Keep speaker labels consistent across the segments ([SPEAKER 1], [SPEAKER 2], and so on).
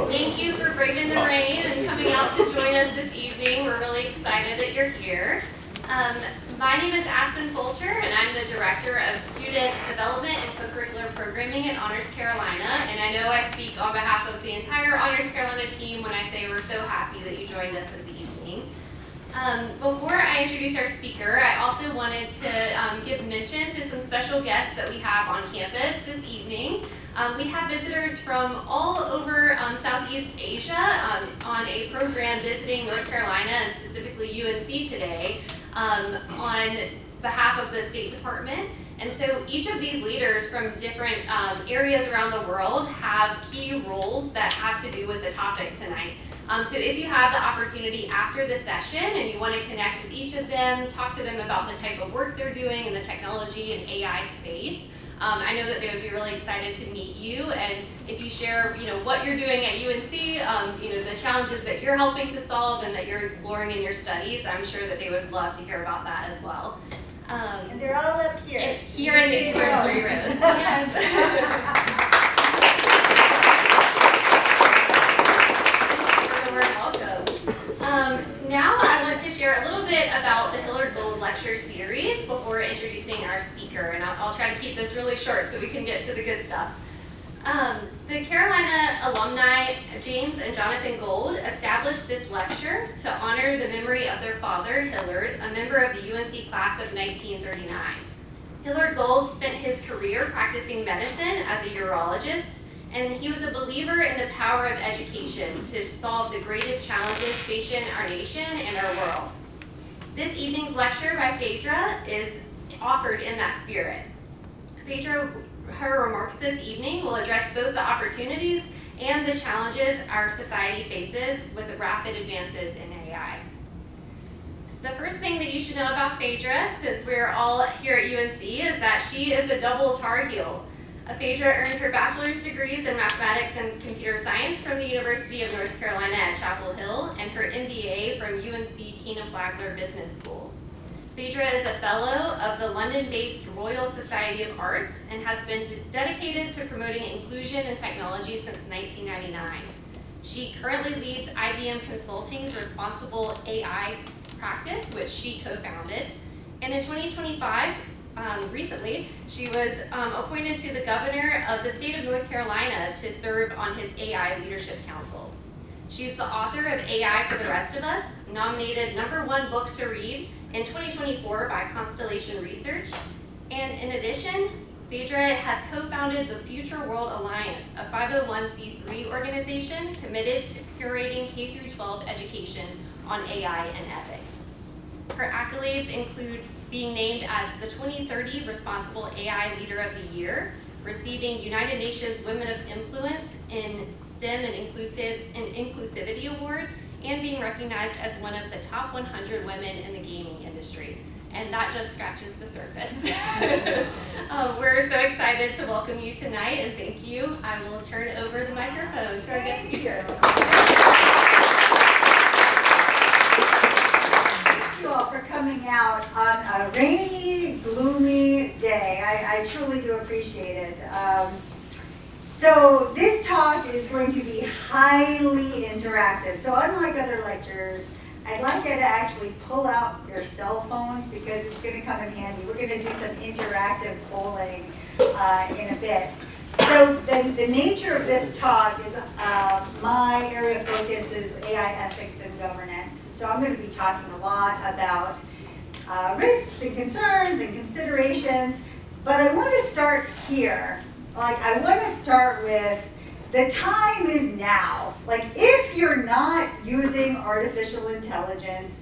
[SPEAKER 1] Thank you for braving the rain and coming out to join us this evening. We're really excited that you're here. My name is Aspen Fulcher, and I'm the Director of Student Development and Co-Curricular Programming at Honors Carolina. And I know I speak on behalf of the entire Honors Carolina team when I say we're so happy that you joined us this evening. Before I introduce our speaker, I also wanted to give mention to some special guests that we have on campus this evening. We have visitors from all over Southeast Asia on a program visiting North Carolina and specifically UNC today on behalf of the State Department. And so each of these leaders from different areas around the world have key roles that have to do with the topic tonight. So if you have the opportunity after the session and you want to connect with each of them, talk to them about the type of work they're doing in the technology and AI space, I know that they would be really excited to meet you. And if you share, what you're doing at UNC, the challenges that you're helping to solve and that you're exploring in your studies, I'm sure that they would love to hear about that as well.
[SPEAKER 2] And they're all up here.
[SPEAKER 1] Here in these first 3 rows. Yes. Now I want to share a little bit about the Hillard Gold Lecture Series before introducing our speaker, and I'll try to keep this really short so we can get to the good stuff. The Carolina alumni James and Jonathan Gold established this lecture to honor the memory of their father, Hillard, a member of the UNC class of 1939. Hillard Gold spent his career practicing medicine as a urologist, and he was a believer in the power of education to solve the greatest challenges facing our nation and our world. This evening's lecture by Phaedra is offered in that spirit. Phaedra, her remarks this evening will address both the opportunities and the challenges our society faces with the rapid advances in AI. The first thing that you should know about Phaedra, since we're all here at UNC, is that she is a double Tar Heel. Phaedra earned her bachelor's degrees in mathematics and computer science from the University of North Carolina at Chapel Hill and her MBA from UNC Keenan-Flagler Business School. Phaedra is a fellow of the London-based Royal Society of Arts and has been dedicated to promoting inclusion in technology since 1999. She currently leads IBM Consulting's Responsible AI practice, which she co-founded. And in 2025, recently, she was appointed to the governor of the state of North Carolina to serve on his AI Leadership Council. She's the author of AI for the Rest of Us, nominated #1 book to read in 2024 by Constellation Research. And in addition, Phaedra has co-founded the Future World Alliance, a 501c3 organization committed to curating K-12 education on AI and ethics. Her accolades include being named as the 2030 Responsible AI Leader of the Year, receiving United Nations Women of Influence in STEM and Inclusivity Award, and being recognized as one of the top 100 women in the gaming industry. And that just scratches the surface. We're so excited to welcome you tonight, and thank you. I will turn over the microphone to our guest speaker.
[SPEAKER 2] Thank you all for coming out on a rainy, gloomy day. I truly do appreciate it. So this talk is going to be highly interactive. So unlike other lectures, I'd like you to actually pull out your cell phones because it's going to come in handy. We're going to do some interactive polling in a bit. So the nature of this talk is my area of focus is AI ethics and governance. So I'm going to be talking a lot about risks and concerns and considerations, but I want to start here. I want to start with the time is now. If you're not using artificial intelligence,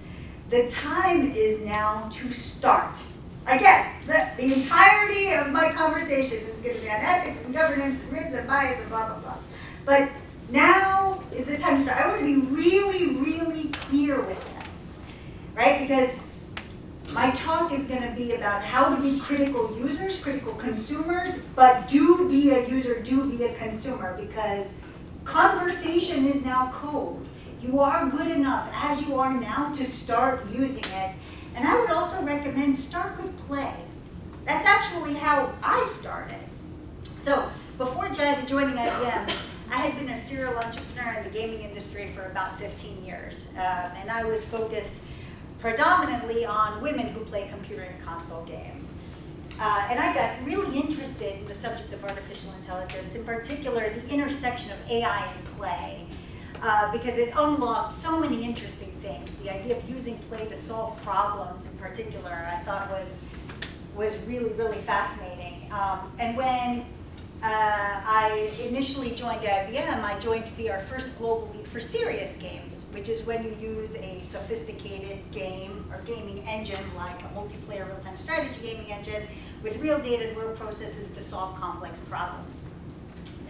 [SPEAKER 2] the time is now to start. I guess the entirety of my conversation is going to be on ethics and governance and risk and bias and blah, blah, blah. But now is the time to start. I want to be really, really clear with this, right? Because my talk is going to be about how to be critical users, critical consumers, but do be a user, do be a consumer, because conversation is now code. You are good enough as you are now to start using it. And I would also recommend start with play. That's actually how I started. So before joining IBM, I I had been a serial entrepreneur in the gaming industry for about 15 years, and I was focused predominantly on women who play computer and console games. And I got really interested in the subject of artificial intelligence, in particular the intersection of AI and play, because it unlocked so many interesting things. The idea of using play to solve problems in particular, I thought was really, really fascinating. And when I initially joined IBM, I joined to be our first global lead for serious games, which is when you use a sophisticated game or gaming engine like a multiplayer real-time strategy gaming engine with real data and real processes to solve complex problems.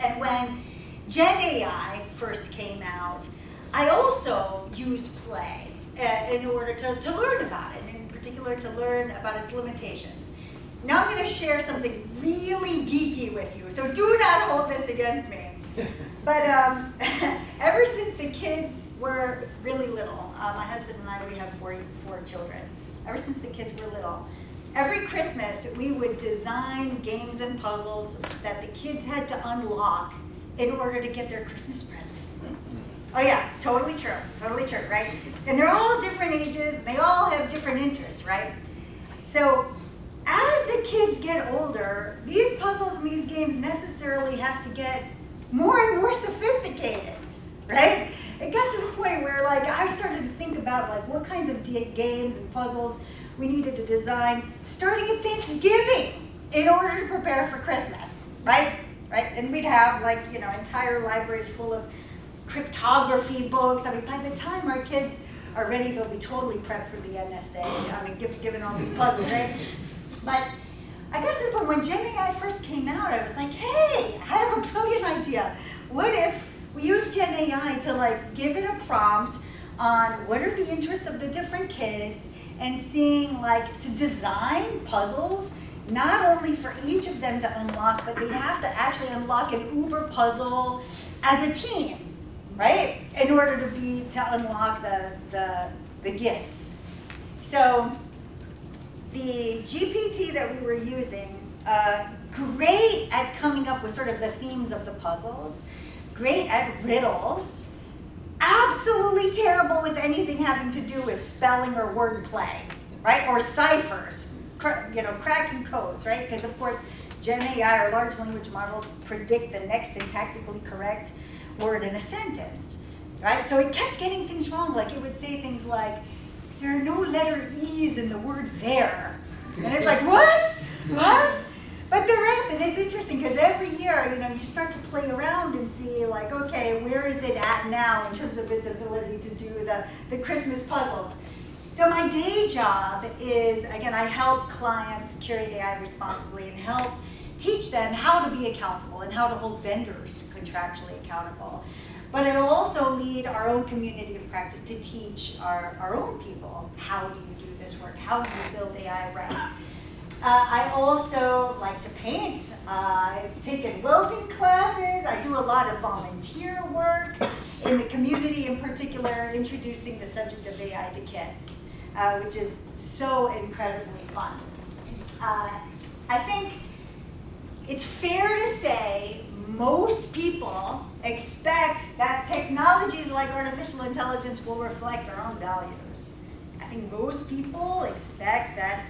[SPEAKER 2] And when Gen AI first came out, I also used play in order to learn about it, and in particular to learn about its limitations. Now I'm going to share something really geeky with you, so do not hold this against me. But ever since the kids were really little, my husband and I, we have four children. Ever since the kids were little, every Christmas we would design games and puzzles that the kids had to unlock in order to get their Christmas presents. Oh yeah, it's totally true, right? And they're all different ages, and they all have different interests, right? So as the kids get older, these puzzles and these games necessarily have to get more and more sophisticated, right? It got to the point where like I started to think about like what kinds of games and puzzles we needed to design starting at Thanksgiving in order to prepare for Christmas, right? And we'd have like, you know, entire libraries full of cryptography books. I mean, by the time our kids are ready, they'll be totally prepped for the NSA. I mean, given all these puzzles, right? But I got to the point when Gen AI first came out, I was like, hey, I have a brilliant idea. What if we use Gen AI to like give it a prompt on what are the interests of the different kids and seeing like to design puzzles not only for each of them to unlock, but they have to actually unlock an uber puzzle as a team, right? In order to unlock the gifts. So the GPT that we were using, great at coming up with sort of the themes of the puzzles, great at riddles, absolutely terrible with anything having to do with spelling or wordplay, right? Or ciphers. Cracking codes, right? Because of course, Gen AI or large language models predict the next syntactically correct word in a sentence, right? So it kept getting things wrong. Like it would say things like, there are no letter E's in the word there. And it's like, what? But the rest, and it's interesting because every year, you start to play around and see like, okay, where is it at now in terms of its ability to do the Christmas puzzles? So my day job is, again, I help clients curate AI responsibly and help teach them how to be accountable and how to hold vendors contractually accountable. But I also lead our own community of practice to teach our own people, how do you do this work? How do you build AI right? I also like to paint. I've taken welding classes. I do a lot of volunteer work in the community, in particular, introducing the subject of AI to kids, which is so incredibly fun. I think it's fair to say most people expect that technologies like artificial intelligence will reflect our own values. I think most people expect that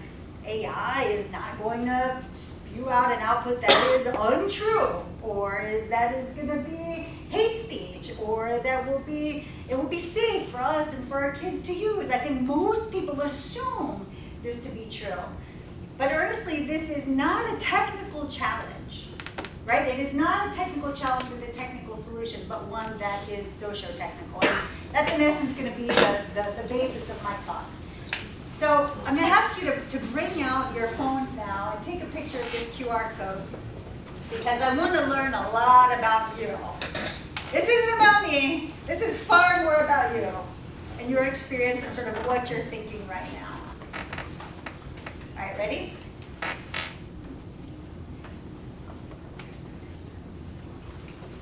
[SPEAKER 2] AI is not going to spew out an output that is untrue, or that is going to be hate speech, or that it will be safe for us and for our kids to use. I think most people assume this to be true. But honestly, this is not a technical challenge, right? It is not a technical challenge with a technical solution, but one that is socio-technical. And that's in essence going to be the basis of my talk. So I'm going to ask you to bring out your phones now and take a picture of this QR code, because I want to learn a lot about you. This isn't about me. This is far more about you and your experience and sort of what you're thinking right now. All right, ready?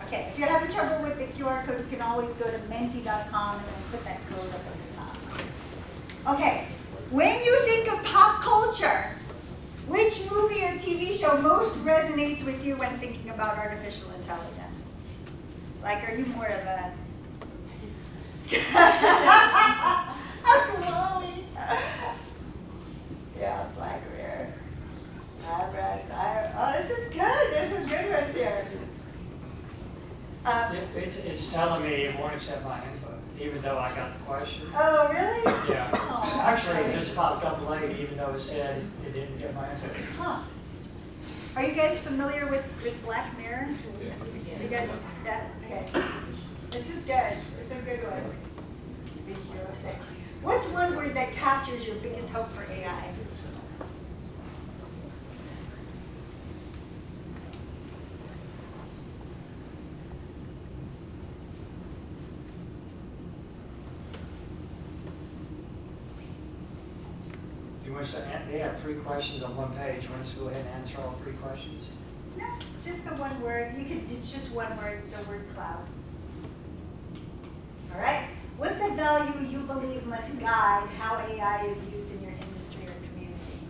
[SPEAKER 2] Okay, if you're having trouble with the QR code, you can always go to menti.com and then put that code up at the top. Okay, when you think of pop culture, which movie or TV show most resonates with you when thinking about artificial intelligence? Like, are you more of a Wally? Yeah, Black Mirror. Oh, this is good. There's some good ones here.
[SPEAKER 3] It's telling me it won't accept my input, even though I got the question.
[SPEAKER 2] Oh, really?
[SPEAKER 3] Yeah.
[SPEAKER 2] Oh,
[SPEAKER 3] Actually,
[SPEAKER 2] okay.
[SPEAKER 3] it just popped up late, even though it said it didn't get my input.
[SPEAKER 2] Huh. Are you guys familiar with Black Mirror? You guys, yeah, okay. This is good. There's some good ones. Big Hero 6. What's one word that captures your biggest hope for AI?
[SPEAKER 3] You want us to, they have 3 questions on one page. You want us to go ahead and answer all 3 questions?
[SPEAKER 2] No, just the one word. It's just one word. It's a word cloud. All right. What's a value you believe must guide how AI is used in your industry or community?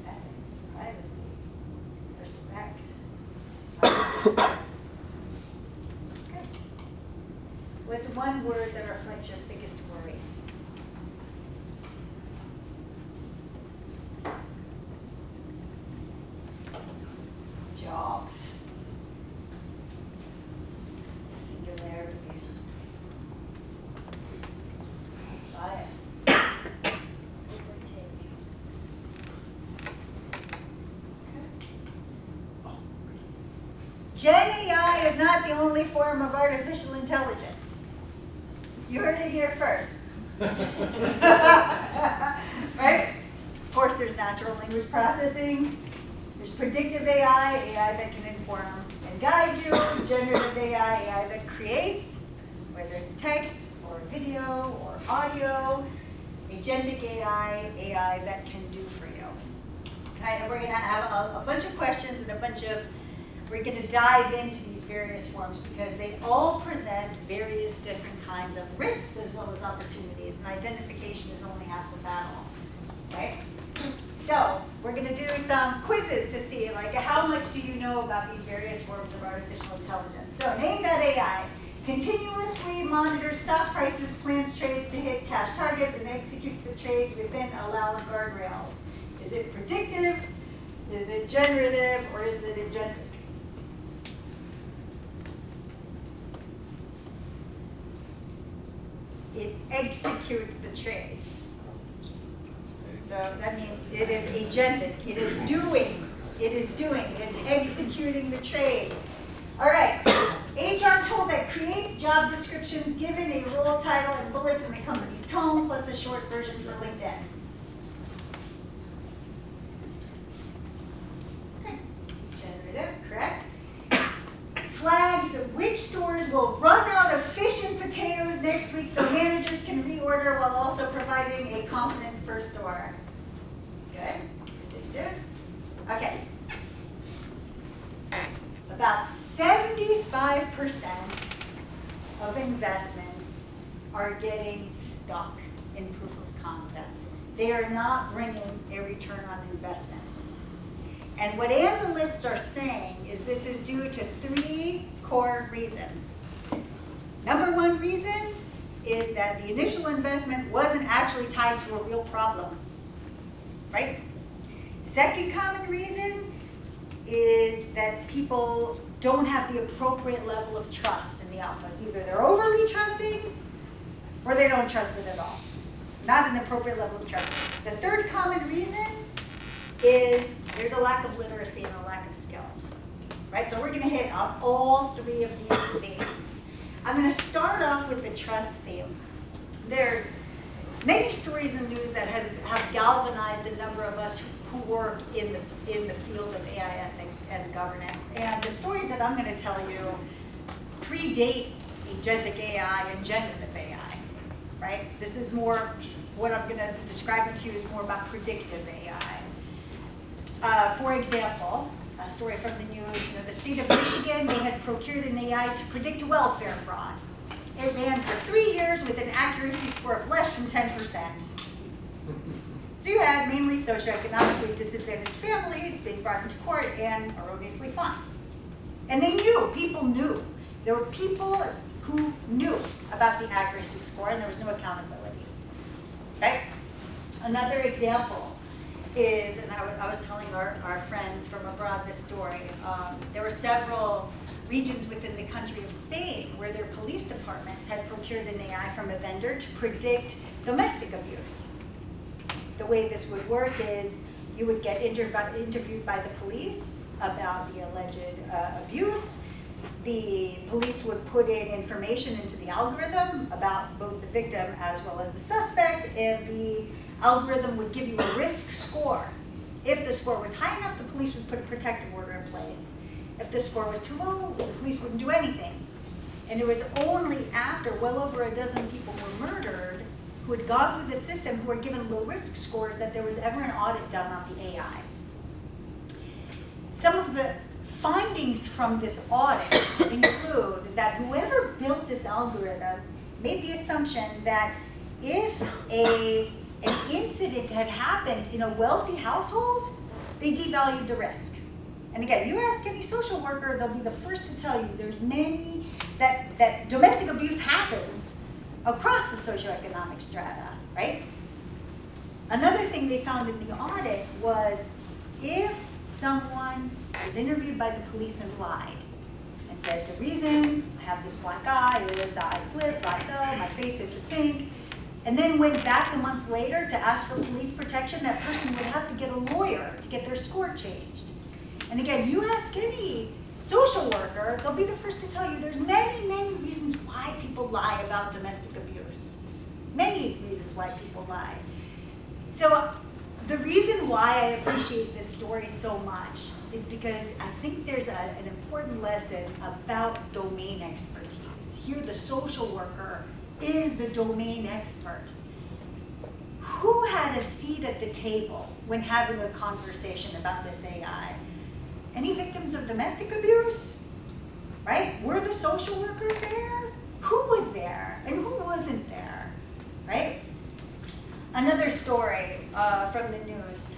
[SPEAKER 2] Ethics, privacy, respect. Good. What's one word that reflects your biggest worry? Jobs. Singularity. Bias. Overtake. Gen AI is not the only form of artificial intelligence. You heard it here first. Right? Of course, there's natural language processing. There's predictive AI, AI that can inform and guide you. Generative AI, AI that creates, whether it's text or video or audio. Agentic AI, AI that can do for you. Tonight, we're going to have a bunch of questions and we're going to dive into these various forms because they all present various different kinds of risks as well as opportunities, and identification is only half the battle, right? So we're going to do some quizzes to see, like, how much do you know about these various forms of artificial intelligence? So name that AI. Continuously monitors stock prices, plans trades to hit cash targets, and executes the trades within allowed guardrails. Is it predictive? Is it generative? Or is it agentic? It executes the trades. So that means it is agentic. It is doing. It is executing the trade. All right. HR tool that creates job descriptions given a role title and bullets in the company's tone plus a short version for LinkedIn. Okay. Generative, correct. Flags which stores will run out of fish and potatoes next week so managers can reorder while also providing a confidence per store. Good. Predictive. Okay. About 75% of investments are getting stuck in proof of concept. They are not bringing a return on investment. And what analysts are saying is this is due to 3 core reasons. Number 1 reason is that the initial investment wasn't actually tied to a real problem, right? Second common reason is that people don't have the appropriate level of trust in the outputs. Either they're overly trusting or they don't trust it at all. Not an appropriate level of trust. The third common reason is there's a lack of literacy and a lack of skills, right? So we're going to hit on all 3 of these themes. I'm going to start off with the trust theme. There's many stories in the news that have galvanized a number of us who work in the field of AI ethics and governance. And the stories that I'm going to tell you predate agentic AI and generative AI, right? This is more, what I'm going to be describing to you is more about predictive AI. For example, a story from the news, the state of Michigan, they had procured an AI to predict welfare fraud. It ran for 3 years with an accuracy score of less than 10%. So you had mainly socioeconomically disadvantaged families being brought into court and erroneously fined. And they knew, people knew. There were people who knew about the accuracy score and there was no accountability, right? Another example is, and I was telling our friends from abroad this story, there were several regions within the country of Spain where their police departments had procured an AI from a vendor to predict domestic abuse. The way this would work is you would get interviewed by the police about the alleged abuse. The police would put in information into the algorithm about both the victim as well as the suspect, and the algorithm would give you a risk score. If the score was high enough, the police would put a protective order in place. If the score was too low, the police wouldn't do anything. And it was only after well over a dozen people were murdered who had gone through the system, who were given low risk scores, that there was ever an audit done on the AI. Some of the findings from this audit include that whoever built this algorithm made the assumption that if an incident had happened in a wealthy household, they devalued the risk. And again, you ask any social worker, they'll be the first to tell you there's many, that domestic abuse happens across the socioeconomic strata, right? Another thing they found in the audit was if someone was interviewed by the police and lied and said, the reason I have this black eye is I slipped, I fell, my face hit the sink, and then went back a month later to ask for police protection, that person would have to get a lawyer to get their score changed. And again, you ask any social worker, they'll be the first to tell you there's many, many reasons why people lie about domestic abuse. Many reasons why people lie. So the reason why I appreciate this story so much is because I think there's an important lesson about domain expertise. Here, the social worker is the domain expert. Who had a seat at the table when having a conversation about this AI? Any victims of domestic abuse? Right? Were the social workers there? Who was there and who wasn't there? Right? Another story from the news.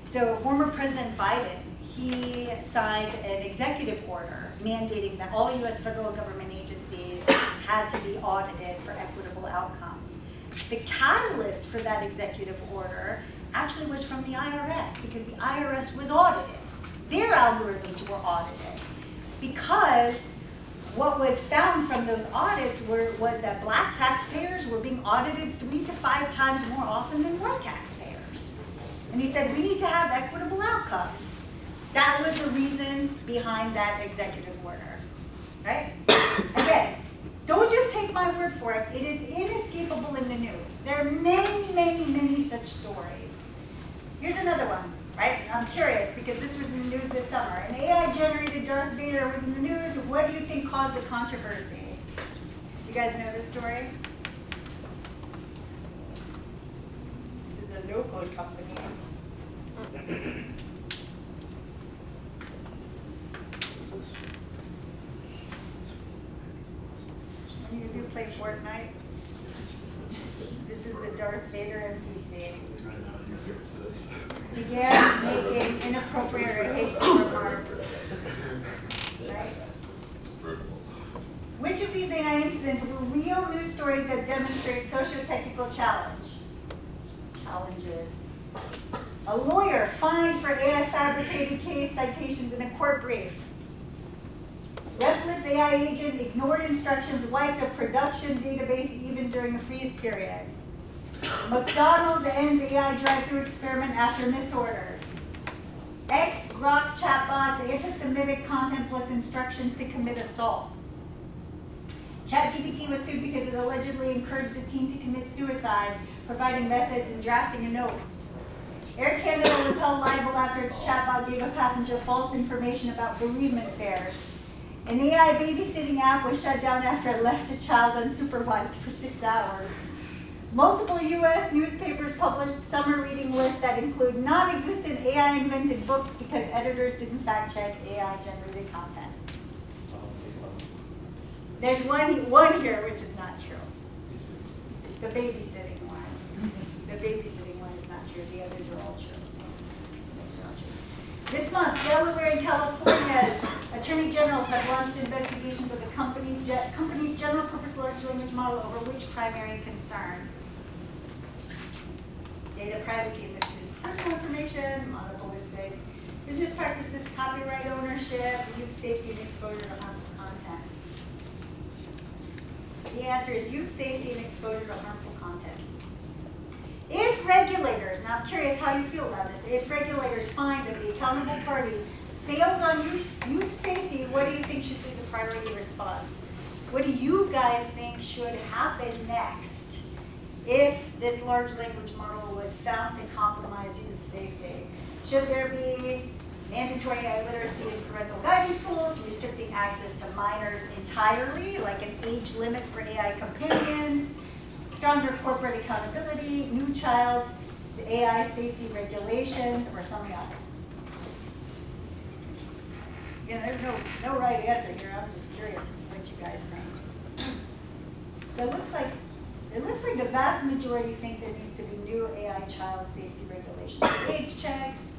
[SPEAKER 2] So former President Biden, he signed an executive order mandating that all US federal government agencies had to be audited for equitable outcomes. The catalyst for that executive order actually was from the IRS, because the IRS was audited. Their algorithms were audited, because what was found from those audits was that black taxpayers were being audited 3 to 5 times more often than white taxpayers. And he said, we need to have equitable outcomes. That was the reason behind that executive order, right? Again, don't just take my word for it. It is inescapable in the news. There are many, many, many such stories. Here's another one, right? I'm curious, because this was in the news this summer. An AI-generated Darth Vader was in the news. What do you think caused the controversy? You guys know this story? This is a local company. Any of you play Fortnite? This is the Darth Vader NPC. Began making inappropriate or hateful remarks. Right? Which of these AI incidents were real news stories that demonstrate socio-technical challenges? A lawyer fined for AI fabricated case citations in a court brief. Replic's AI agent ignored instructions, wiped a production database even during a freeze period. McDonald's ends AI drive-through experiment after misorders. Grok chatbots anti-Semitic content plus instructions to commit assault. ChatGPT was sued because it allegedly encouraged a teen to commit suicide, providing methods and drafting a note. Air Canada was held liable after its chatbot gave a passenger false information about bereavement fares. An AI babysitting app was shut down after it left a child unsupervised for 6 hours. Multiple US newspapers published summer reading lists that include non-existent AI-invented books because editors didn't fact-check AI-generated content. There's one here which is not true. It's the babysitting one. The babysitting one is not true, the others are all true. Those are all true. This month, Delaware and California's attorney generals have launched investigations of the company's general purpose large language model over which primary concern? Data privacy and misuse of personal information, monopolistic business practices, copyright ownership, youth safety and exposure to harmful content. The answer is youth safety and exposure to harmful content. If regulators, now I'm curious how you feel about this, if regulators find that the accountable party failed on youth safety, what do you think should be the priority response? What do you guys think should happen next if this large language model was found to compromise youth safety? Should there be mandatory AI literacy and parental guidance tools, restricting access to minors entirely, like an age limit for AI companions, stronger corporate accountability, new child AI safety regulations, or something else? Yeah, there's no right answer here. I'm just curious what you guys think. So it looks like the vast majority think there needs to be new AI child safety regulations, age checks,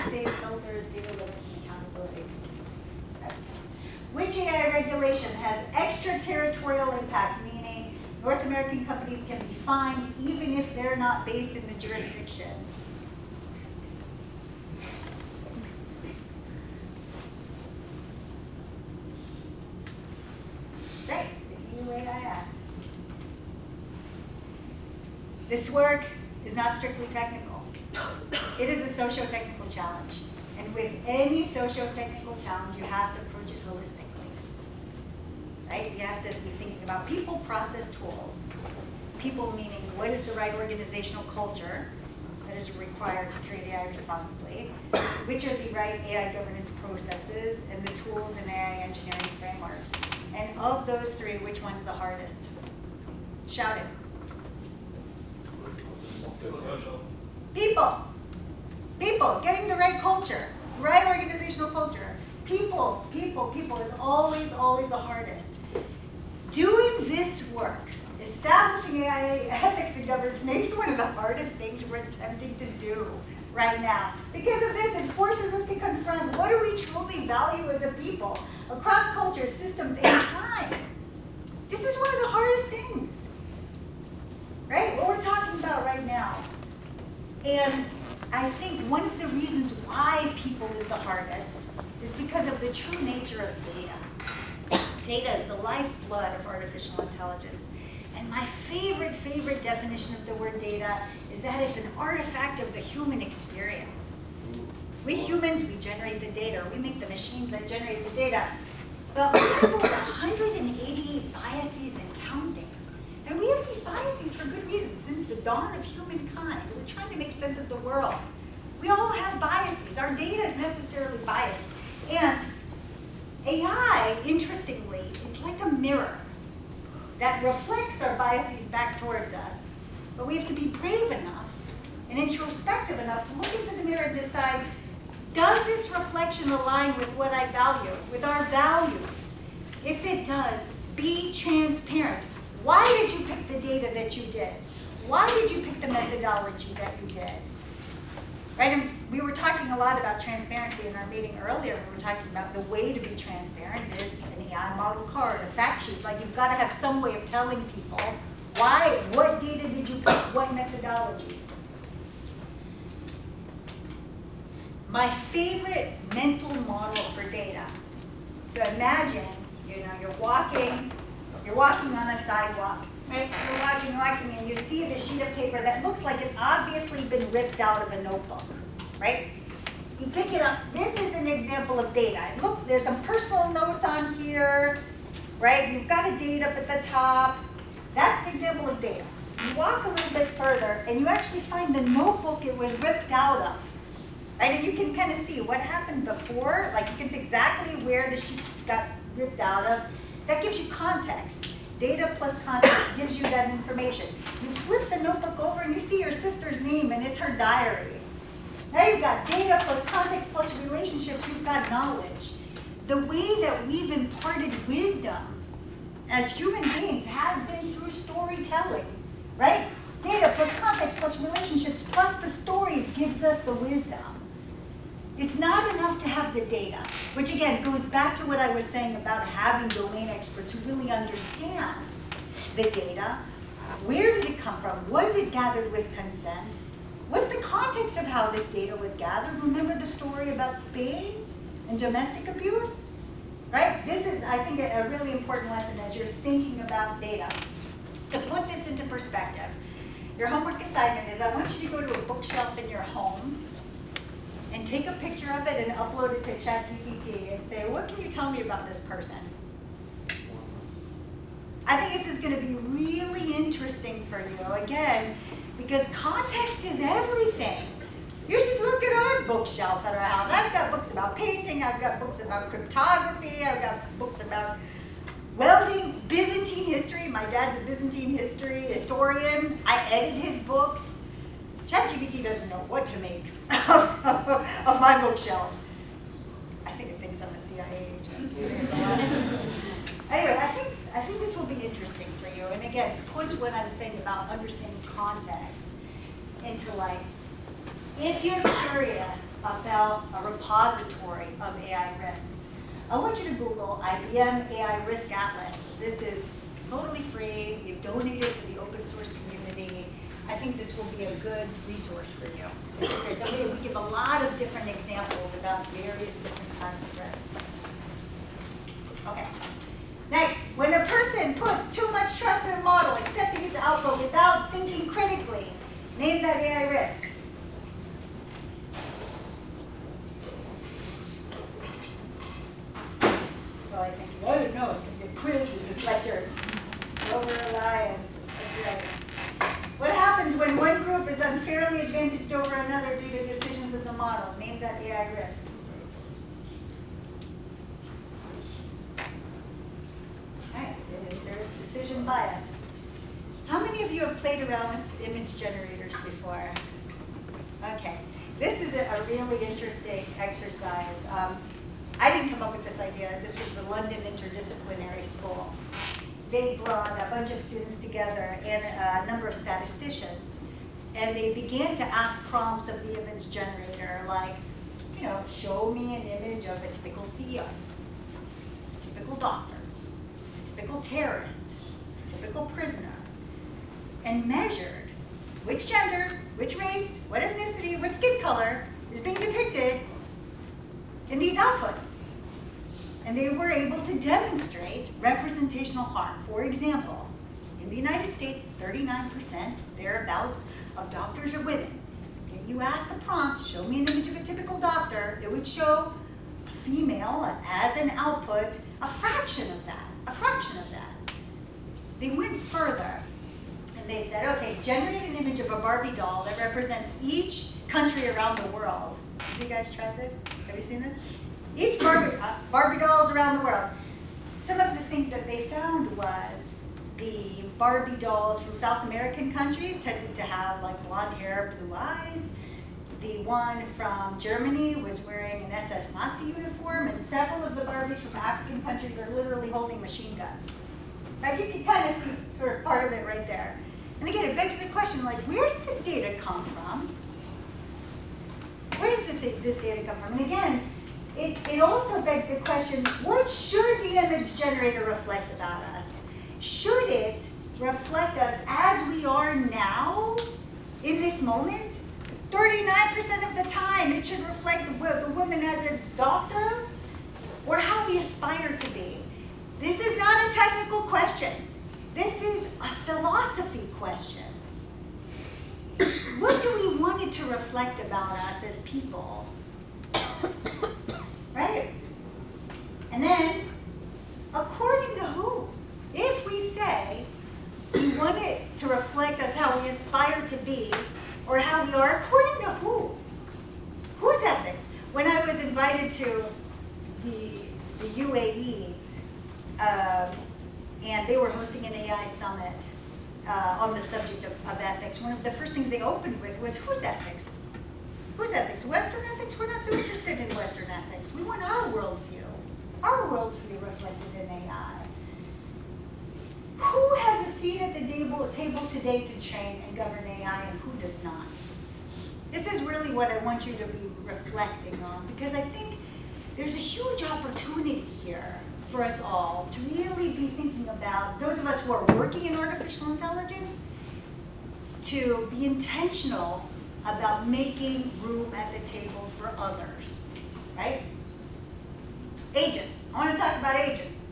[SPEAKER 2] safe filters, data limits, and accountability. Okay. Which AI regulation has extraterritorial impact, meaning North American companies can be fined even if they're not based in the jurisdiction? That's right, the EU AI Act. This work is not strictly technical. It is a socio-technical challenge. And with any socio-technical challenge, you have to approach it holistically. Right? You have to be thinking about people, process, tools. People meaning what is the right organizational culture that is required to create AI responsibly? Which are the right AI governance processes and the tools and AI engineering frameworks? And of those three, which one's the hardest? Shout it.
[SPEAKER 4] Social.
[SPEAKER 2] People, getting the right culture, right organizational culture. People is always the hardest. Doing this work, establishing AI ethics and governance, may be one of the hardest things we're attempting to do right now. Because of this, it forces us to confront what do we truly value as a people, across cultures, systems, and time. This is one of the hardest things, right? What we're talking about right now. And I think one of the reasons why people is the hardest is because of the true nature of data. Data is the lifeblood of artificial intelligence. And my favorite definition of the word data is that it's an artifact of the human experience. We humans, we generate the data, or we make the machines that generate the data. But we have over 180 biases and counting. And we have these biases for good reason. Since the dawn of humankind, we're trying to make sense of the world. We all have biases. Our data is necessarily biased. And AI, interestingly, it's like a mirror that reflects our biases back towards us. But we have to be brave enough and introspective enough to look into the mirror and decide, does this reflection align with what I value, with our values? If it does, be transparent. Why did you pick the data that you did? Why did you pick the methodology that you did? Right, and we were talking a lot about transparency in our meeting earlier. We were talking about the way to be transparent is an AI model card, a fact sheet. Like you've got to have some way of telling people why, what data did you pick, what methodology. My favorite mental model for data. So imagine, you're walking on a sidewalk, right? You're walking, and you see the sheet of paper that looks like it's obviously been ripped out of a notebook, right? You pick it up. This is an example of data. It looks, there's some personal notes on here, right? You've got a date up at the top. That's an example of data. You walk a little bit further, and you actually find the notebook it was ripped out of, right? And you can kind of see what happened before. Like you can see exactly where the sheet got ripped out of. That gives you context. Data plus context gives you that information. You flip the notebook over and you see your sister's name and it's her diary. Now you've got data plus context plus relationships, you've got knowledge. The way that we've imparted wisdom as human beings has been through storytelling, right? Data plus context plus relationships plus the stories gives us the wisdom. It's not enough to have the data, which again goes back to what I was saying about having domain experts who really understand the data. Where did it come from? Was it gathered with consent? What's the context of how this data was gathered? Remember the story about Spain and domestic abuse? Right? This is, I think, a really important lesson as you're thinking about data. To put this into perspective, your homework assignment is I want you to go to a bookshelf in your home and take a picture of it and upload it to ChatGPT and say, what can you tell me about this person? I think this is going to be really interesting for you, again, because context is everything. You should look at our bookshelf at our house. I've got books about painting, I've got books about cryptography, I've got books about welding, Byzantine history. My dad's a Byzantine historian. I edit his books. ChatGPT doesn't know what to make of my bookshelf. I think it thinks I'm a CIA agent. Anyway, I think this will be interesting for you. And again, puts what I'm saying about understanding context into like, if you're curious about a repository of AI risks, I want you to Google IBM AI Risk Atlas. This is totally free. You've donated to the open source community. I think this will be a good resource for you. So we give a lot of different examples about various different kinds of risks. Okay. Next, when a person puts too much trust in a model, accepting its output without thinking critically, name that AI risk. Well, I think, I don't know, it's going to get quizzed in this lecture. Over-reliance, that's right. What happens when one group is unfairly advantaged over another due to decisions of the model? Name that AI risk. All right, the answer is decision bias. How many of you have played around with image generators before? Okay, this is a really interesting exercise. I didn't come up with this idea. This was the London Interdisciplinary School. They brought a bunch of students together and a number of statisticians, and they began to ask prompts of the image generator, like, you know, show me an image of a typical CEO, a typical doctor, a typical terrorist, a typical prisoner, and measured which gender, which race, what ethnicity, what skin color is being depicted in these outputs. And they were able to demonstrate representational harm. For example, in the United States, 39% thereabouts of doctors are women. If you ask the prompt, show me an image of a typical doctor, it would show a female as an output, a fraction of that, a fraction of that. They went further, and they said, okay, generate an image of a Barbie doll that represents each country around the world. Have you guys tried this? Have you seen this? Each Barbie dolls around the world. Some of the things that they found was the Barbie dolls from South American countries tended to have like blonde hair, blue eyes. The one from Germany was wearing an SS Nazi uniform, and several of the Barbies from African countries are literally holding machine guns. Like you can kind of see sort of part of it right there. And again, it begs the question, like, where did this data come from? Where does this data come from? And again, it also begs the question, what should the image generator reflect about us? Should it reflect us as we are now, in this moment? 39% of the time, it should reflect the woman as a doctor, or how we aspire to be. This is not a technical question. This is a philosophy question. What do we want it to reflect about us as people? Right? And then, according to who? If we say we want it to reflect us how we aspire to be, or how we are, according to who? Whose ethics? When I was invited to the UAE, and they were hosting an AI summit on the subject of ethics, one of the first things they opened with was, whose ethics? Whose ethics? Western ethics? We're not so interested in Western ethics. We want our worldview reflected in AI. Who has a seat at the table today to train and govern AI and who does not? This is really what I want you to be reflecting on, because I think there's a huge opportunity here for us all to really be thinking about, those of us who are working in artificial intelligence, to be intentional about making room at the table for others, right? Agents. I want to talk about agents.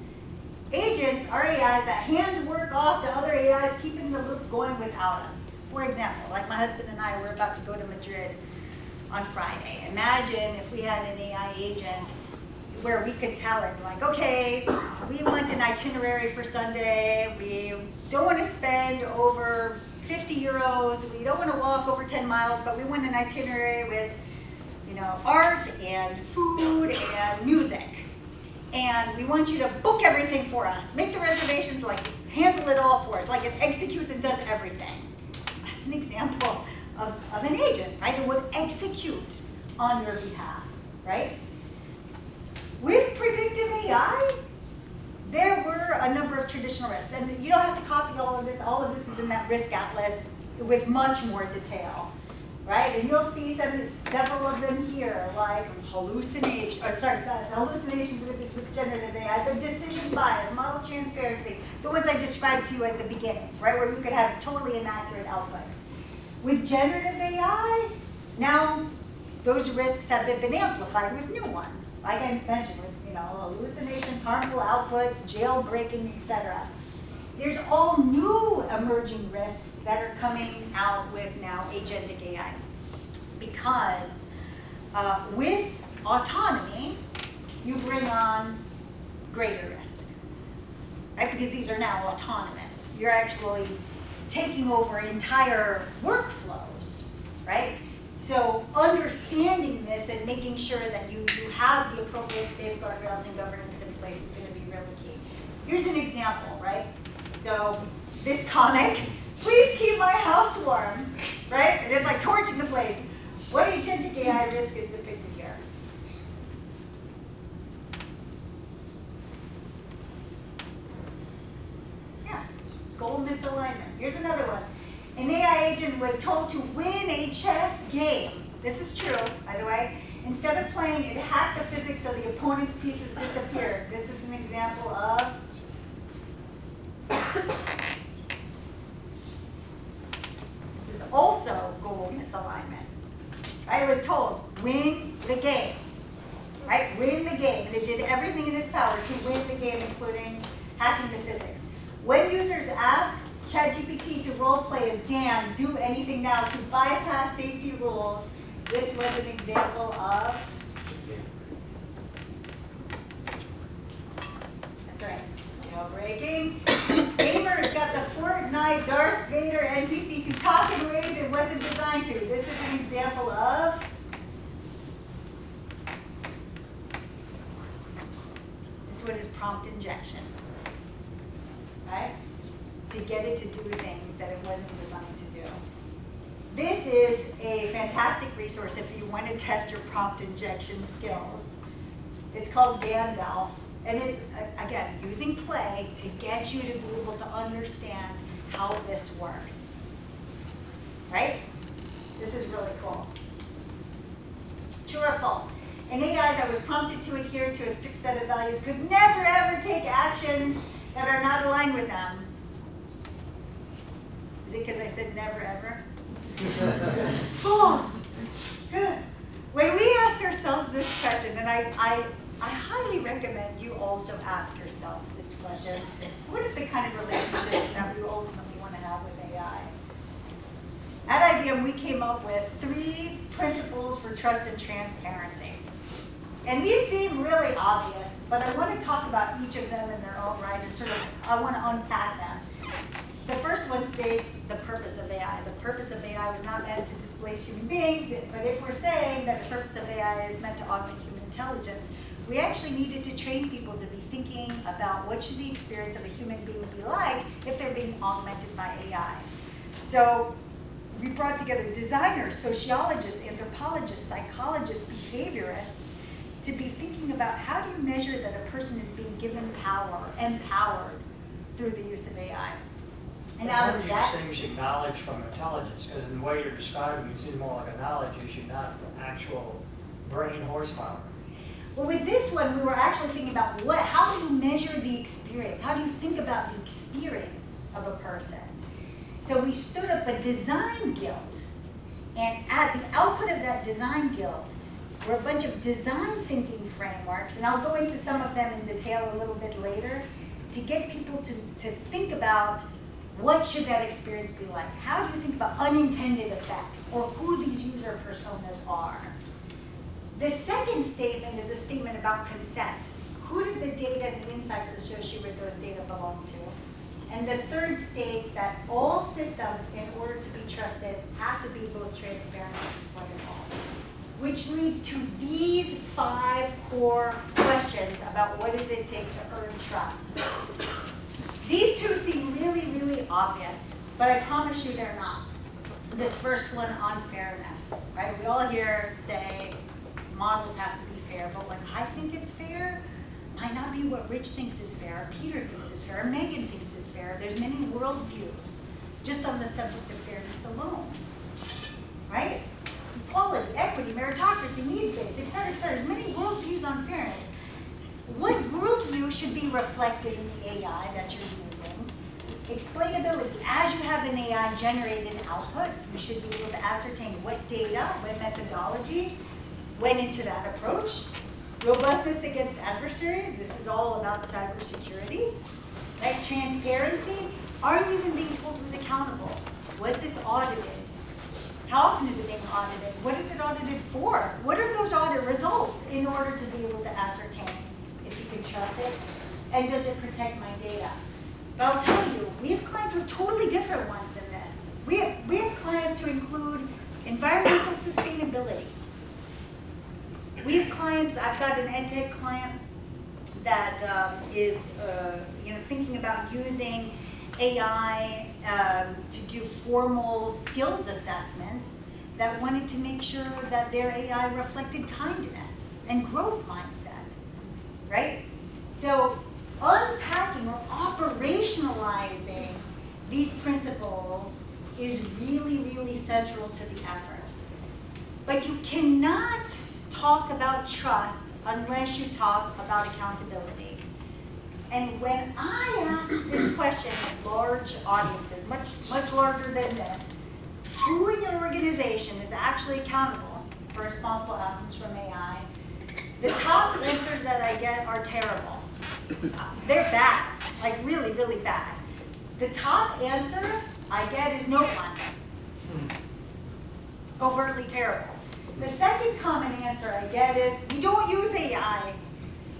[SPEAKER 2] Agents are AIs that hand work off to other AIs, keeping the loop going without us. For example, like my husband and I were about to go to Madrid on Friday. Imagine if we had an AI agent where we could tell it, like, okay, we want an itinerary for Sunday. We don't want to spend over 50 euros. We don't want to walk over 10 miles, but we want an itinerary with, art and food and music. And we want you to book everything for us. Make the reservations, like handle it all for us, like it executes and does everything. That's an example of an agent, right? It would execute on your behalf, right? With predictive AI, there were a number of traditional risks. And you don't have to copy all of this. All of this is in that risk atlas with much more detail, right? And you'll see several of them here, like hallucinations with generative AI, but decision bias, model transparency, the ones I described to you at the beginning, right, where you could have totally inaccurate outputs. With generative AI, now those risks have been amplified with new ones, like I mentioned, with hallucinations, harmful outputs, jailbreaking, etc. There's all new emerging risks that are coming out with now agentic AI, because with autonomy, you bring on greater risk, right? Because these are now autonomous. You're actually taking over entire workflows, right? So understanding this and making sure that you have the appropriate safeguard rails and governance in place is going to be really key. Here's an example, right? So this comic, please keep my house warm, right? And it's like torching the place. What agentic AI risk is depicted here? Yeah, goal misalignment. Here's another one. An AI agent was told to win a chess game. This is true, by the way. Instead of playing, it hacked the physics so the opponent's pieces disappeared. This is an example of this is also goal misalignment. Right? It was told, win the game. Right? Win the game. And it did everything in its power to win the game, including hacking the physics. When users asked ChatGPT to role play as Dan, do anything now to bypass safety rules, this was an example of, that's right, jailbreaking. Gamers got the Fortnite Darth Vader NPC to talk in ways it wasn't designed to. This is an example of, this one is prompt injection, right? To get it to do things that it wasn't designed to do. This is a fantastic resource if you want to test your prompt injection skills. It's called Gandalf, and it's, again, using play to get you to be able to understand how this works. Right? This is really cool. True or false? An AI that was prompted to adhere to a strict set of values could never ever take actions that are not aligned with them. Is it because I said never ever? False. Good. When we asked ourselves this question, and I highly recommend you also ask yourselves this question, what is the kind of relationship that we ultimately want to have with AI? At IBM, we came up with 3 principles for trust and transparency. And these seem really obvious, but I want to talk about each of them in their own right, and sort of, I want to unpack them. The first one states the purpose of AI. The purpose of AI was not meant to displace human beings, but if we're saying that the purpose of AI is meant to augment human intelligence, we actually needed to train people to be thinking about what should the experience of a human being be like if they're being augmented by AI. So we brought together designers, sociologists, anthropologists, psychologists, behaviorists, to be thinking about how do you measure that a person is being given power, empowered through the use of AI. And out of
[SPEAKER 3] You
[SPEAKER 2] that,
[SPEAKER 3] distinguish knowledge from intelligence, because in the way you're describing, it seems more like a knowledge issue, not actual brain horsepower.
[SPEAKER 2] well, with this one, we were actually thinking about how do you measure the experience? How do you think about the experience of a person? So we stood up a design guild, and at the output of that design guild were a bunch of design thinking frameworks, and I'll go into some of them in detail a little bit later, to get people to think about what should that experience be like? How do you think about unintended effects, or who these user personas are? The second statement is a statement about consent. Who does the data and the insights associated with those data belong to? And the third states that all systems, in order to be trusted, have to be both transparent and explainable. Which leads to these 5 core questions about what does it take to earn trust. These two seem really, really obvious, but I promise you they're not. This first one on fairness, right? We all hear say models have to be fair, but what I think is fair might not be what Rich thinks is fair, Peter thinks is fair, Megan thinks is fair. There's many worldviews just on the subject of fairness alone, right? Equality, equity, meritocracy, needs-based, et cetera, et cetera. There's many worldviews on fairness. What worldview should be reflected in the AI that you're using? Explainability. As you have an AI generated output, you should be able to ascertain what data, what methodology went into that approach. Robustness against adversaries. This is all about cybersecurity. Right? Transparency. Are you even being told who's accountable? Was this audited? How often is it being audited? What is it audited for? What are those audit results in order to be able to ascertain if you can trust it? And does it protect my data? But I'll tell you, we have clients who are totally different ones than this. We have clients who include environmental sustainability. We have clients, I've got an EdTech client that is thinking about using AI to do formal skills assessments that wanted to make sure that their AI reflected kindness and growth mindset, right? So unpacking or operationalizing these principles is really, really central to the effort. But you cannot talk about trust unless you talk about accountability. And when I ask this question of large audiences, much larger than this, who in your organization is actually accountable for responsible outcomes from AI, the top answers that I get are terrible. They're bad, like really, really bad. The top answer I get is no one. Overtly terrible. The second common answer I get is, we don't use AI,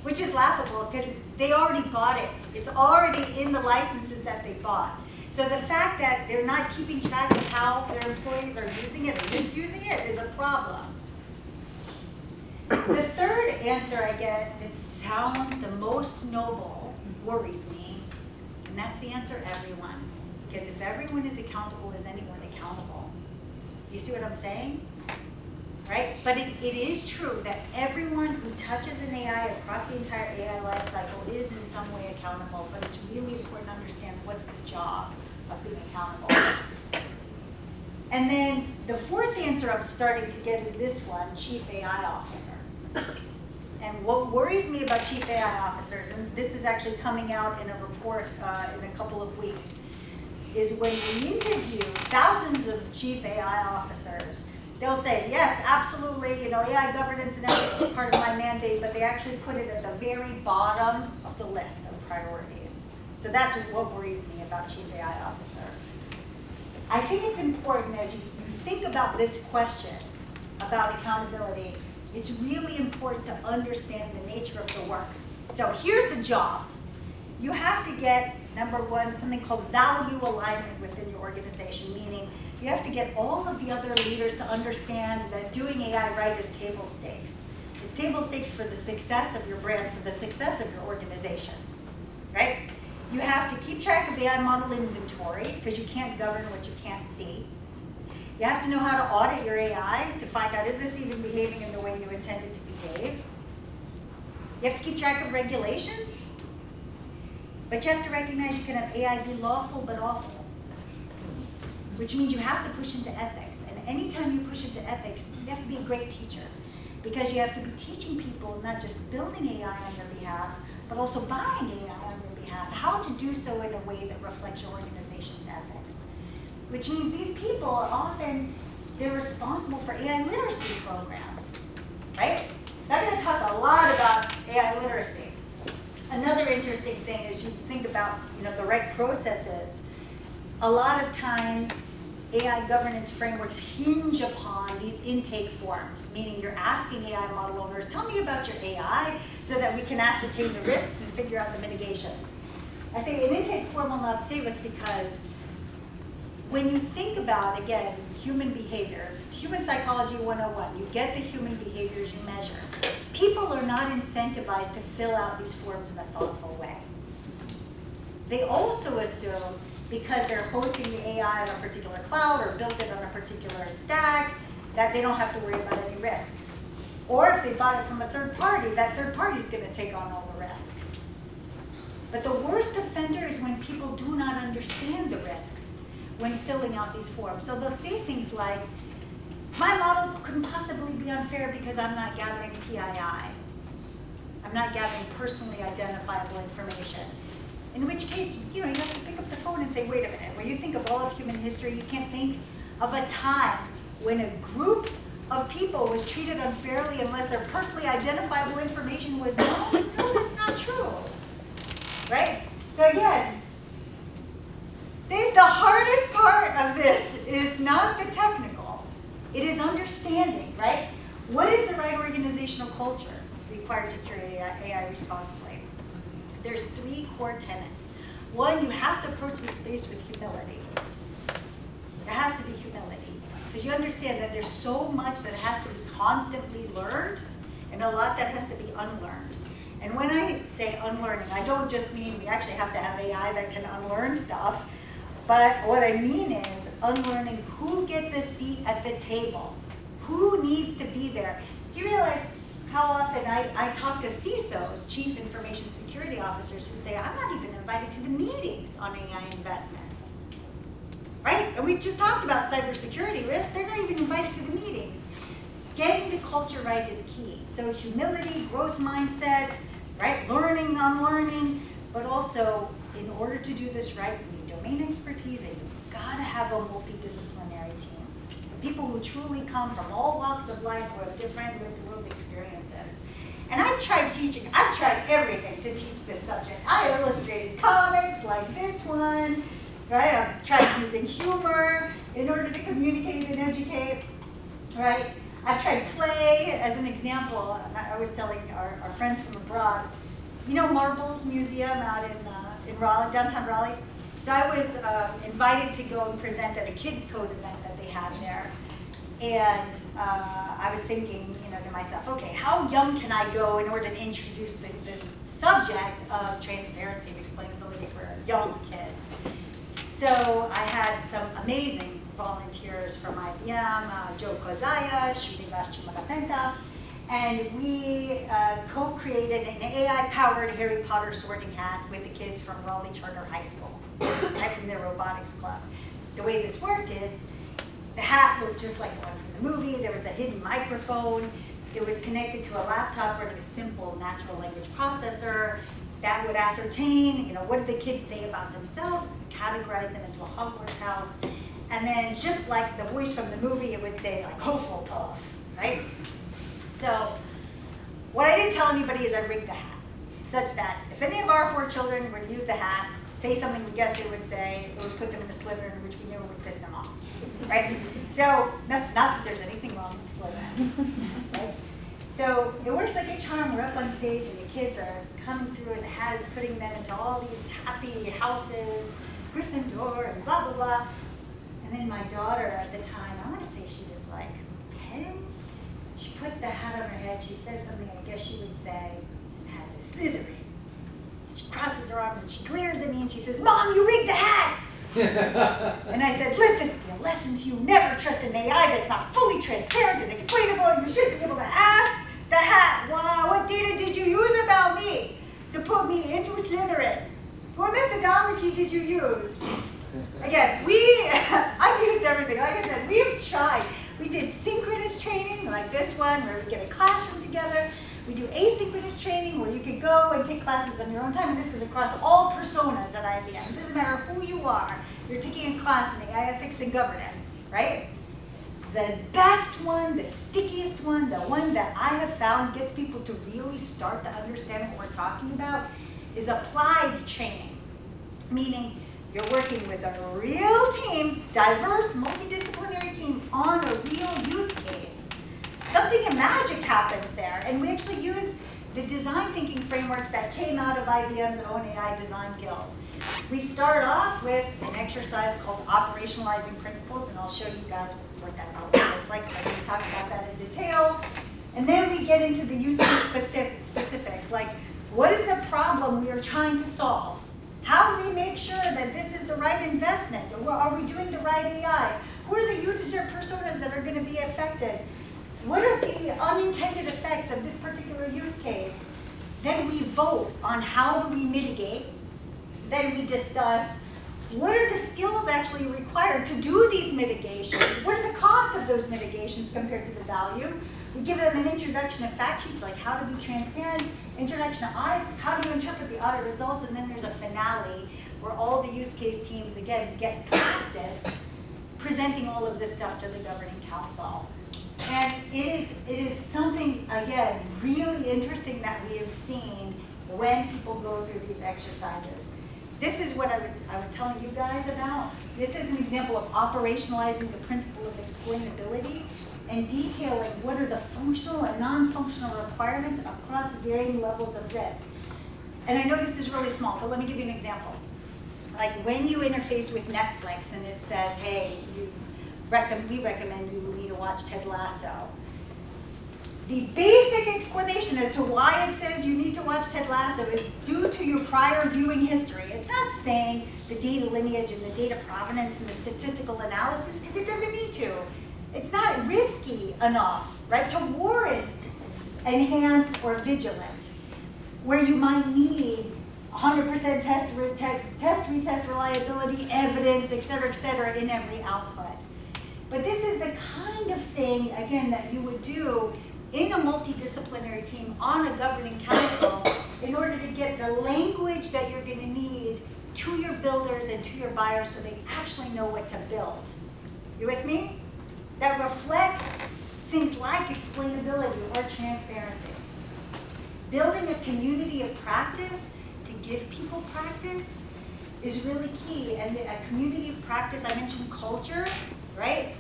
[SPEAKER 2] which is laughable because they already bought it. It's already in the licenses that they bought. So the fact that they're not keeping track of how their employees are using it or misusing it is a problem. The third answer I get that sounds the most noble worries me, and that's the answer, everyone. Because if everyone is accountable, is anyone accountable? You see what I'm saying? Right? But it is true that everyone who touches an AI across the entire AI lifecycle is in some way accountable, but it's really important to understand what's the job of being accountable. And then the fourth answer I'm starting to get is this one, Chief AI Officer. And what worries me about Chief AI Officers, and this is actually coming out in a report in a couple of weeks, is when we interview thousands of Chief AI Officers, they'll say, yes, absolutely, AI governance and ethics is part of my mandate, but they actually put it at the very bottom of the list of priorities. So that's what worries me about Chief AI Officer. I think it's important as you think about this question about accountability, it's really important to understand the nature of the work. So here's the job. You have to get, number one, something called value alignment within your organization, meaning you have to get all of the other leaders to understand that doing AI right is table stakes. It's table stakes for the success of your brand, for the success of your organization, right? You have to keep track of AI model inventory because you can't govern what you can't see. You have to know how to audit your AI to find out, is this even behaving in the way you intended to behave? You have to keep track of regulations, but you have to recognize you can have AI be lawful but awful. which means you have to push into ethics. And anytime you push into ethics, you have to be a great teacher, because you have to be teaching people not just building AI on your behalf, but also buying AI on your behalf, how to do so in a way that reflects your organization's ethics. Which means these people are often, they're responsible for AI literacy programs, right? So I'm going to talk a lot about AI literacy. Another interesting thing is you think about, the right processes. A lot of times, AI governance frameworks hinge upon these intake forms, meaning you're asking AI model owners, tell me about your AI so that we can ascertain the risks and figure out the mitigations. I say an intake form will not save us, because when you think about, again, human behavior, human psychology 101, you get the human behaviors you measure. People are not incentivized to fill out these forms in a thoughtful way. They also assume, because they're hosting the AI on a particular cloud or built it on a particular stack, that they don't have to worry about any risk. Or if they buy it from a third party, that third party is going to take on all the risk. But the worst offender is when people do not understand the risks when filling out these forms. So they'll say things like, my model couldn't possibly be unfair because I'm not gathering PII. I'm not gathering personally identifiable information. In which case, you have to pick up the phone and say, wait a minute, when you think of all of human history, you can't think of a time when a group of people was treated unfairly unless their personally identifiable information was known? No, that's not true, right? So again, the hardest part of this is not the technical. It is understanding, right? What is the right organizational culture required to curate AI responsibly? There's 3 core tenets. One, you have to approach the space with humility. There has to be humility, because you understand that there's so much that has to be constantly learned, and a lot that has to be unlearned. And when I say unlearning, I don't just mean we actually have to have AI that can unlearn stuff, but what I mean is unlearning who gets a seat at the table, who needs to be there. Do you realize how often I talk to CISOs, Chief Information Security Officers, who say, I'm not even invited to the meetings on AI investments, right? And we just talked about cybersecurity risks. They're not even invited to the meetings. Getting the culture right is key. So humility, growth mindset, right? Learning, unlearning, but also in order to do this right, you need domain expertise, and you've got to have a multidisciplinary team. People who truly come from all walks of life who have different lived world experiences. And I've tried teaching, I've tried everything to teach this subject. I illustrated comics like this one, right? I've tried using humor in order to communicate and educate, right? I've tried play as an example. I was telling our friends from abroad, Marbles Museum out in Raleigh, downtown Raleigh. So I was invited to go and present at a kids code event that they had there. And I was thinking, to myself, okay, how young can I go in order to introduce the subject of transparency and explainability for young kids? So I had some amazing volunteers from IBM, Joe Kozaya, Shuri Vashchimagapenta, and we co-created an AI-powered Harry Potter sorting hat with the kids from Raleigh Charter High School, right from their robotics club. The way this worked is, the hat looked just like one from the movie. There was a hidden microphone. It was connected to a laptop running a simple natural language processor that would ascertain, what did the kids say about themselves, categorize them into a Hogwarts house, and then just like the voice from the movie, it would say like Hufflepuff, right? So what I didn't tell anybody is I rigged the hat, such that if any of our 4 children were to use the hat, say something we guessed they would say, it would put them in a Slytherin, which we knew would piss them off, right? So, not that there's anything wrong with Slytherin, right? So it works like a charm. We're up on stage and the kids are coming through and the hat is putting them into all these happy houses, Gryffindor and blah, blah, blah. And then my daughter at the time, I want to say she was like 10, she puts the hat on her head, she says something, I guess she would say, the hat says Slytherin. And she crosses her arms and she glares at me and she says, Mom, you rigged the hat! And I said, let this be a lesson to you. Never trust an AI that's not fully transparent and explainable. You should be able to ask the hat, wow, what data did you use about me to put me into Slytherin? What methodology did you use? Again, I've used everything. Like I said, we've tried. We did synchronous training, like this one, where we get a classroom together. We do asynchronous training, where you can go and take classes on your own time, and this is across all personas at IBM. It doesn't matter who you are. You're taking a class in AI ethics and governance, right? The best one, the stickiest one, the one that I have found gets people to really start to understand what we're talking about is applied training. Meaning you're working with a real team, diverse, multidisciplinary team on a real use case. Something magic happens there, and we actually use the design thinking frameworks that came out of IBM's own AI Design Guild. We start off with an exercise called operationalizing principles, and I'll show you guys what that looks like, because I'm going to talk about that in detail. And then we get into the use case specifics, like what is the problem we are trying to solve? How do we make sure that this is the right investment? Or are we doing the right AI? Who are the user personas that are going to be affected? What are the unintended effects of this particular use case? Then we vote on how do we mitigate. Then we discuss what are the skills actually required to do these mitigations? What are the cost of those mitigations compared to the value? We give them an introduction of fact sheets, like how to be transparent, introduction to audits, how do you interpret the audit results, and then there's a finale where all the use case teams, again, get practice presenting all of this stuff to the governing council. And it is something, again, really interesting that we have seen when people go through these exercises. This is what I was telling you guys about. This is an example of operationalizing the principle of explainability and detailing what are the functional and non-functional requirements across varying levels of risk. And I know this is really small, but let me give you an example. Like when you interface with Netflix and it says, hey, we recommend you need to watch Ted Lasso. The basic explanation as to why it says you need to watch Ted Lasso is due to your prior viewing history. It's not saying the data lineage and the data provenance and the statistical analysis, because it doesn't need to. It's not risky enough, right, to warrant enhanced or vigilant, where you might need 100% test, retest reliability, evidence, et cetera, in every output. But this is the kind of thing, again, that you would do in a multidisciplinary team on a governing council in order to get the language that you're going to need to your builders and to your buyers so they actually know what to build. You with me? That reflects things like explainability or transparency. Building a community of practice to give people practice is really key. And a community of practice, I mentioned culture, right?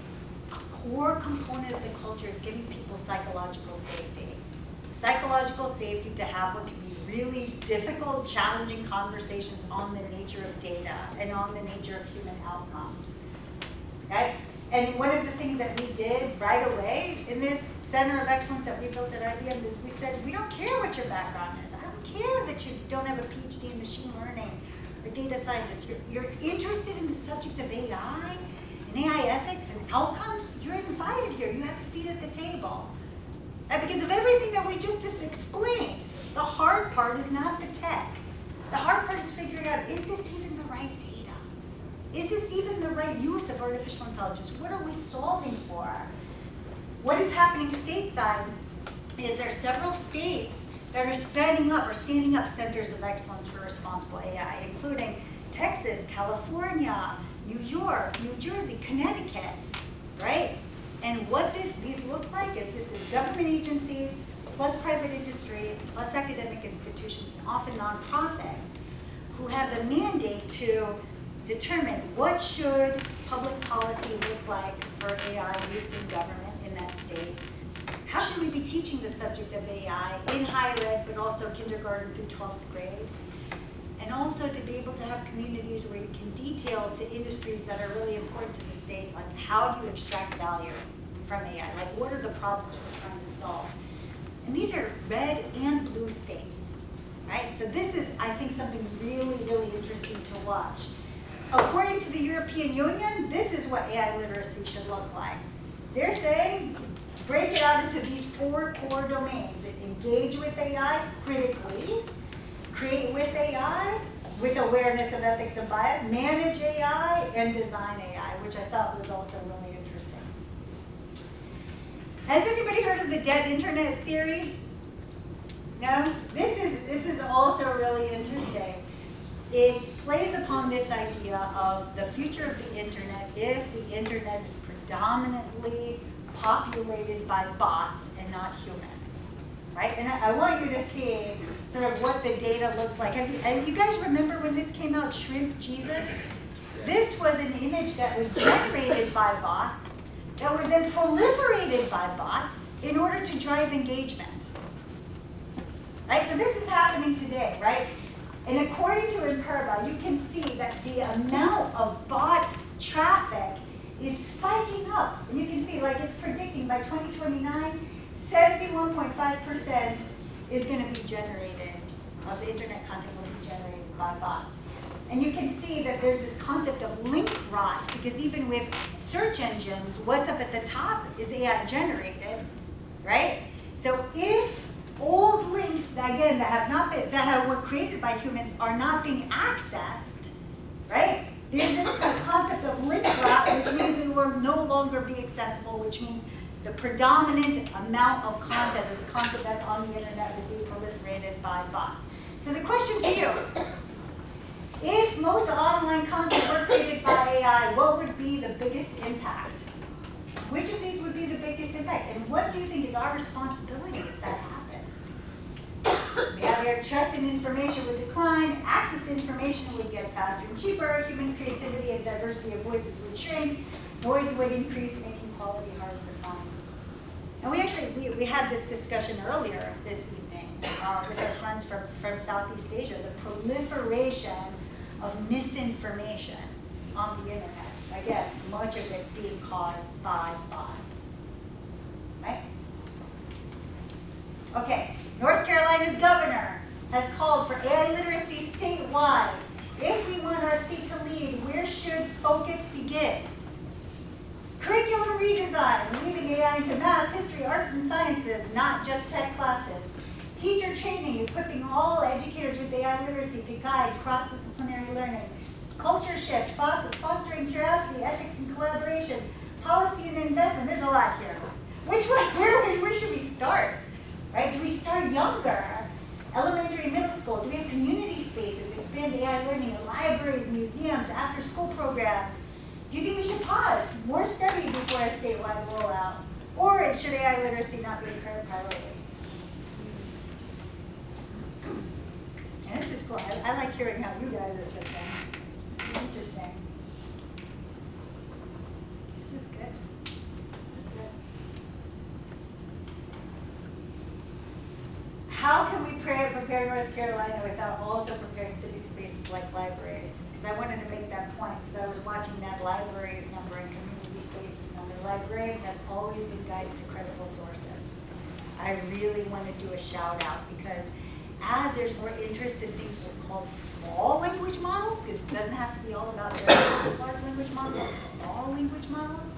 [SPEAKER 2] A core component of the culture is giving people psychological safety. Psychological safety to have what can be really difficult, challenging conversations on the nature of data and on the nature of human outcomes, right? And one of the things that we did right away in this center of excellence that we built at IBM is we said, we don't care what your background is. I don't care that you don't have a PhD in machine learning or data scientist. You're interested in the subject of AI and AI ethics and outcomes, you're invited here. You have a seat at the table. And because of everything that we just explained, the hard part is not the tech. The hard part is figuring out, is this even the right data? Is this even the right use of artificial intelligence? What are we solving for? What is happening stateside is there are several states that are setting up or standing up centers of excellence for responsible AI, including Texas, California, New York, New Jersey, Connecticut, right? And what these look like is this is government agencies, plus private industry, plus academic institutions, and often nonprofits, who have a mandate to determine what should public policy look like for AI use in government in that state. How should we be teaching the subject of AI in higher ed, but also kindergarten through 12th grade? And also to be able to have communities where you can detail to industries that are really important to the state, like how do you extract value from AI? Like what are the problems we're trying to solve? And these are red and blue states, right? So this is, I think, something really, really interesting to watch. According to the European Union, this is what AI literacy should look like. They're saying, break it out into these 4 core domains. Engage with AI critically, create with AI, with awareness of ethics and bias, manage AI, and design AI, which I thought was also really interesting. Has anybody heard of the dead internet theory? No? This is also really interesting. It plays upon this idea of the future of the internet if the internet is predominantly populated by bots and not humans, right? And I want you to see sort of what the data looks like. And you guys remember when this came out, Shrimp Jesus? This was an image that was generated by bots, that was then proliferated by bots in order to drive engagement. Right? So this is happening today, right? And according to Imperva, you can see that the amount of bot traffic is spiking up. And you can see, like, it's predicting by 2029, 71.5% is going to be generated, of the internet content will be generated by bots. And you can see that there's this concept of link rot, because even with search engines, what's up at the top is AI generated, right? So if old links that, again, that were created by humans are not being accessed, right? There's this concept of link rot, which means they will no longer be accessible, which means the predominant amount of content, or the content that's on the internet, will be proliferated by bots. So the question to you, if most online content were created by AI, what would be the biggest impact? Which of these would be the biggest impact? And what do you think is our responsibility if that happens? We have here, trust in information would decline, access to information would get faster and cheaper, human creativity and diversity of voices would shrink, noise would increase, making quality harder to find. And we actually, we had this discussion earlier this evening with our friends from Southeast Asia, the proliferation of misinformation on the internet. Again, much of it being caused by bots, right? Okay, North Carolina's governor has called for AI literacy statewide. If we want our state to lead, where should focus begin? Curriculum redesign, weaving AI into math, history, arts, and sciences, not just tech classes. Teacher training, equipping all educators with AI literacy to guide cross-disciplinary learning. Culture shift, fostering curiosity, ethics, and collaboration. Policy and investment, there's a lot here. Which one, where should we start? Right? Do we start younger? Elementary, middle school? Do we have community spaces, expand AI learning in libraries, museums, after-school programs? Do you think we should pause, more study before a statewide rollout? Or should AI literacy not be a current priority? And this is cool. I like hearing how you guys are thinking. This is interesting. This is good. This is good. How can we prepare North Carolina without also preparing civic spaces like libraries? Because I wanted to make that point, because I was watching that libraries number and community spaces number. Librarians have always been guides to credible sources. I really want to do a shout out, because as there's more interest in things that are called small language models, because it doesn't have to be all about this large language model, but small language models,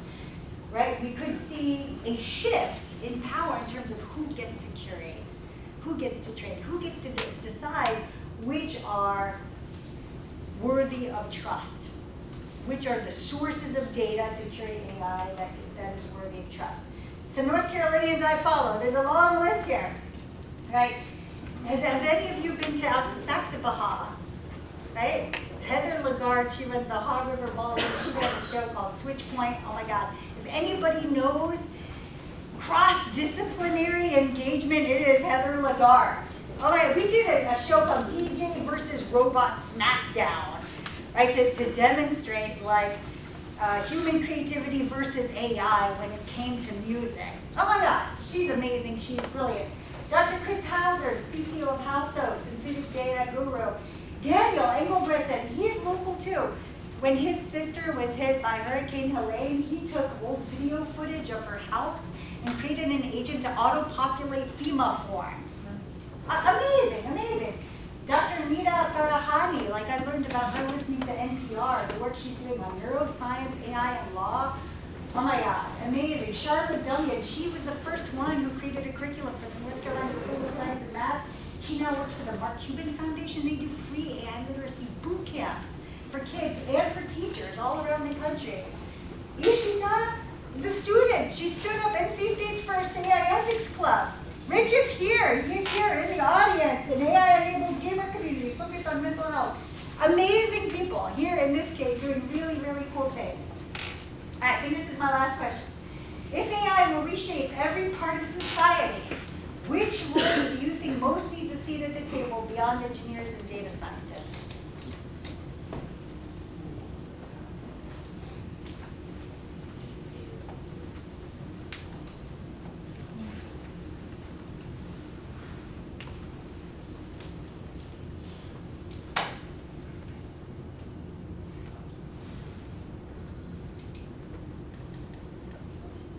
[SPEAKER 2] right? We could see a shift in power in terms of who gets to curate, who gets to train, who gets to decide which are worthy of trust, which are the sources of data to curate AI that is worthy of trust. So North Carolinians I follow, there's a long list here, right? Have any of you been out to Saxabaha, right? Heather Lagarde, she runs the Haw River Ballroom. She has a show called Switch Point. Oh my God. If anybody knows cross-disciplinary engagement, it is Heather Lagarde. Oh my God, we did a show called DJ versus Robot Smackdown, right? To demonstrate like human creativity versus AI when it came to music. Oh my God, she's amazing, she's brilliant. Dr. Chris Hauser, CTO of Houseos, Synthetic Data Guru. Daniel Engelbretson, he's local too. When his sister was hit by Hurricane Helene, he took old video footage of her house and created an agent to auto-populate FEMA forms. Amazing, amazing. Dr. Nita Farahani, like I learned about her listening to NPR, the work she's doing on neuroscience, AI, and law. Oh my God, amazing. Charlotte Duncan, she was the first one who created a curriculum for the North Carolina School of Science and Math. She now works for the Mark Cuban Foundation. They do free AI literacy boot camps for kids and for teachers all around the country. Ishita is a student. She stood up NC State's first AI Ethics Club. Rich is here. He's here in the audience, an AI-enabled gamer community focused on mental health. Amazing people here in this case doing really, really cool things. All right, I think this is my last question. If AI will reshape every part of society, which roles do you think most needs a seat at the table beyond engineers and data scientists?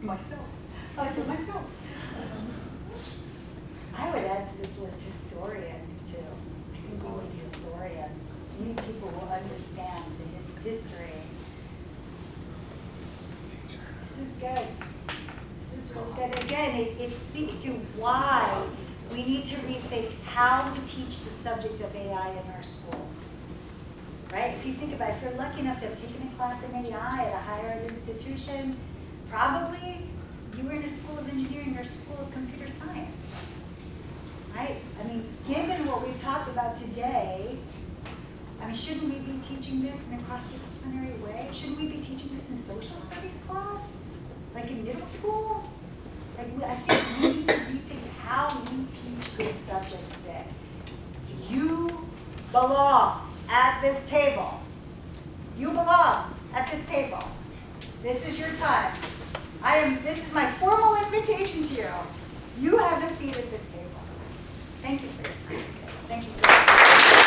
[SPEAKER 2] Myself. I do myself. I would add to this list historians too. I think we need historians. We need people who understand the history. This is good. This is really good. Again, it speaks to why we need to rethink how we teach the subject of AI in our schools. Right? If you think about it, if you're lucky enough to have taken a class in AI at a higher ed institution, probably you were in a school of engineering or a school of computer science, right? I mean, given what we've talked about today, I mean, shouldn't we be teaching this in a cross-disciplinary way? Shouldn't we be teaching this in social studies class? Like in middle school? Like, I think we need to rethink how we teach this subject today. You belong at this table. You belong at this table. This is your time. This is my formal invitation to you. You have a seat at this table. Thank you for your time today. Thank you so much.